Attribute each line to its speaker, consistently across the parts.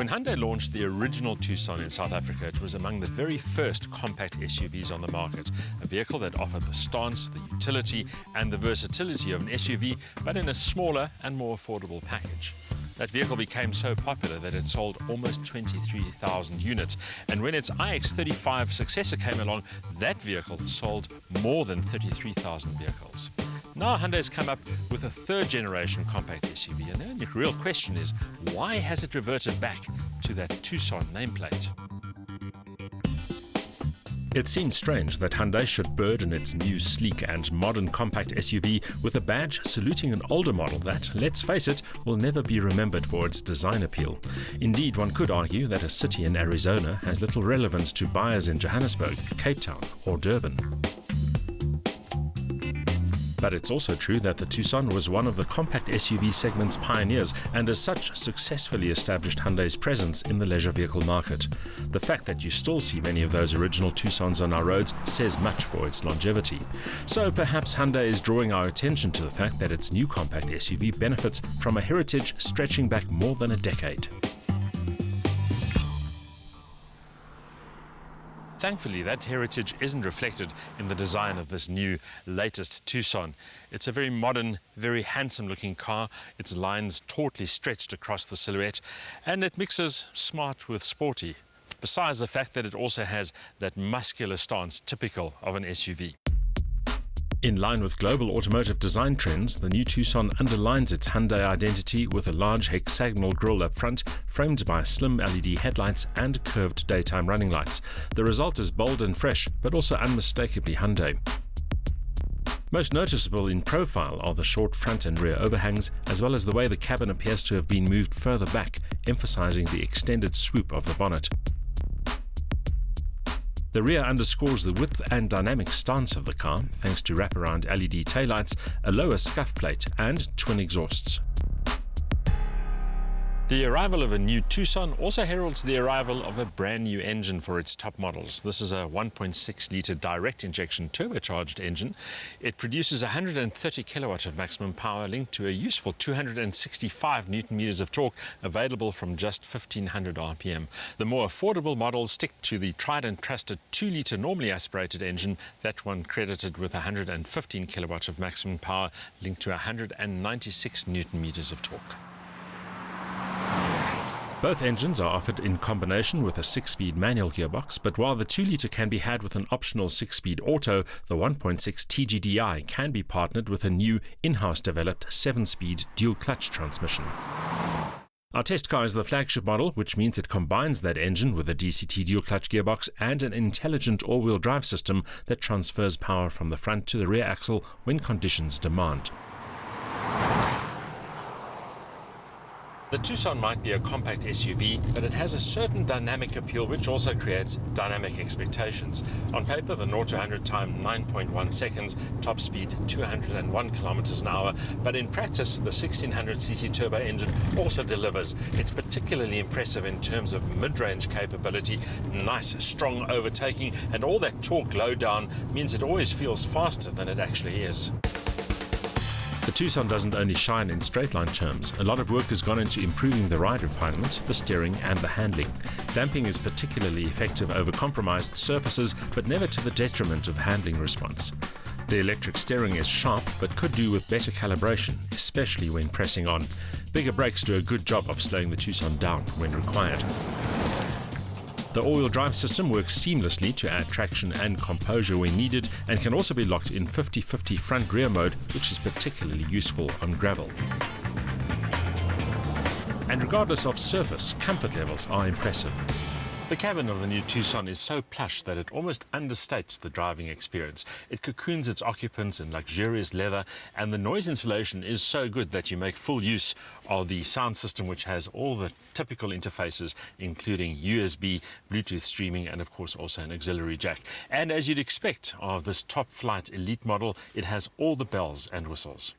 Speaker 1: When Hyundai launched the original Tucson in South Africa, it was among the very first compact SUVs on the market, a vehicle that offered the stance, the utility and the versatility of an SUV, but in a smaller and more affordable package. That vehicle became so popular that it sold almost 23,000 units. And when its iX35 successor came along, that vehicle sold more than 33,000 vehicles. Now Hyundai's come up with a third-generation compact SUV, and the only real question is, why has it reverted back to that Tucson nameplate? It seems strange that Hyundai should burden its new sleek and modern compact SUV with a badge saluting an older model that, let's face it, will never be remembered for its design appeal. Indeed, one could argue that a city in Arizona has little relevance to buyers in Johannesburg, Cape Town or Durban. But it's also true that the Tucson was one of the compact SUV segment's pioneers and as such successfully established Hyundai's presence in the leisure vehicle market. The fact that you still see many of those original Tucsons on our roads says much for its longevity. So perhaps Hyundai is drawing our attention to the fact that its new compact SUV benefits from a heritage stretching back more than a decade. Thankfully, that heritage isn't reflected in the design of this new, latest Tucson. It's a very modern, very handsome-looking car. Its lines tautly stretched across the silhouette, and it mixes smart with sporty, besides the fact that it also has that muscular stance typical of an SUV. In line with global automotive design trends, the new Tucson underlines its Hyundai identity with a large hexagonal grille up front, framed by slim LED headlights and curved daytime running lights. The result is bold and fresh, but also unmistakably Hyundai. Most noticeable in profile are the short front and rear overhangs, as well as the way the cabin appears to have been moved further back, emphasizing the extended swoop of the bonnet. The rear underscores the width and dynamic stance of the car, thanks to wraparound LED taillights, a lower scuff plate and twin exhausts. The arrival of a new Tucson also heralds the arrival of a brand new engine for its top models. This is a 1.6-litre direct injection turbocharged engine. It produces 130 kilowatt of maximum power linked to a useful 265 newton meters of torque available from just 1500 RPM. The more affordable models stick to the tried and trusted 2-litre normally aspirated engine, that one credited with 115 kilowatt of maximum power linked to 196 newton meters of torque. Both engines are offered in combination with a 6-speed manual gearbox, but while the 2-litre can be had with an optional 6-speed auto, the 1.6 TGDi can be partnered with a new in-house developed 7-speed dual-clutch transmission. Our test car is the flagship model, which means it combines that engine with a DCT dual-clutch gearbox and an intelligent all-wheel drive system that transfers power from the front to the rear axle when conditions demand. The Tucson might be a compact SUV, but it has a certain dynamic appeal which also creates dynamic expectations. On paper, the 0 to 100 time 9.1 seconds, top speed 201 kilometers an hour, but in practice, the 1600cc turbo engine also delivers. It's particularly impressive in terms of mid-range capability, nice, strong overtaking, and all that torque low down means it always feels faster than it actually is. The Tucson doesn't only shine in straight-line terms. A lot of work has gone into improving the ride refinement, the steering and the handling. Damping is particularly effective over compromised surfaces, but never to the detriment of handling response. The electric steering is sharp, but could do with better calibration, especially when pressing on. Bigger brakes do a good job of slowing the Tucson down when required. The all-wheel drive system works seamlessly to add traction and composure when needed, and can also be locked in 50-50 front-rear mode, which is particularly useful on gravel. And regardless of surface, comfort levels are impressive. The cabin of the new Tucson is so plush that it almost understates the driving experience. It cocoons its occupants in luxurious leather, and the noise insulation is so good that you make full use of the sound system, which has all the typical interfaces, including USB, Bluetooth streaming, and of course also an auxiliary jack. And as you'd expect of this top-flight elite model, it has all the bells and whistles.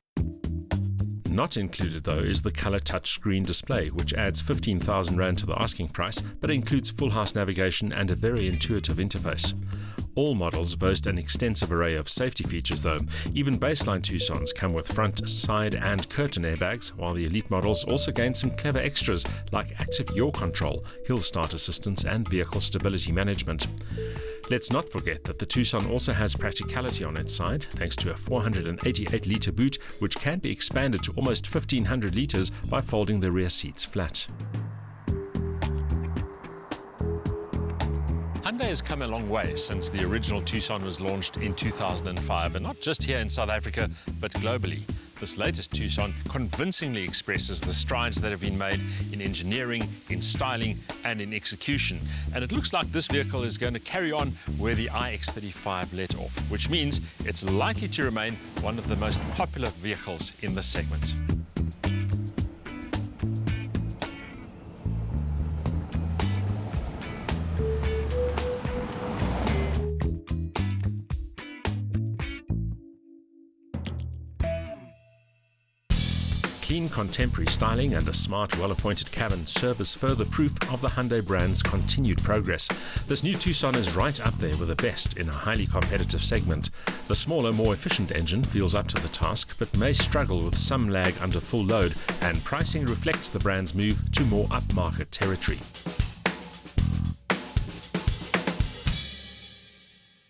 Speaker 1: Not included, though, is the color touchscreen display, which adds 15,000 Rand to the asking price, but includes full house navigation and a very intuitive interface. All models boast an extensive array of safety features though. Even baseline Tucsons come with front, side and curtain airbags, while the elite models also gain some clever extras like active yaw control, hill start assistance and vehicle stability management. Let's not forget that the Tucson also has practicality on its side, thanks to a 488-litre boot, which can be expanded to almost 1,500 litres by folding the rear seats flat. Hyundai has come a long way since the original Tucson was launched in 2005, and not just here in South Africa, but globally. This latest Tucson convincingly expresses the strides that have been made in engineering, in styling and in execution. And it looks like this vehicle is going to carry on where the iX35 let off, which means it's likely to remain one of the most popular vehicles in the segment. Clean contemporary styling and a smart, well-appointed cabin serve as further proof of the Hyundai brand's continued progress. This new Tucson is right up there with the best in a highly competitive segment. The smaller, more efficient engine feels up to the task, but may struggle with some lag under full load, and pricing reflects the brand's move to more upmarket territory.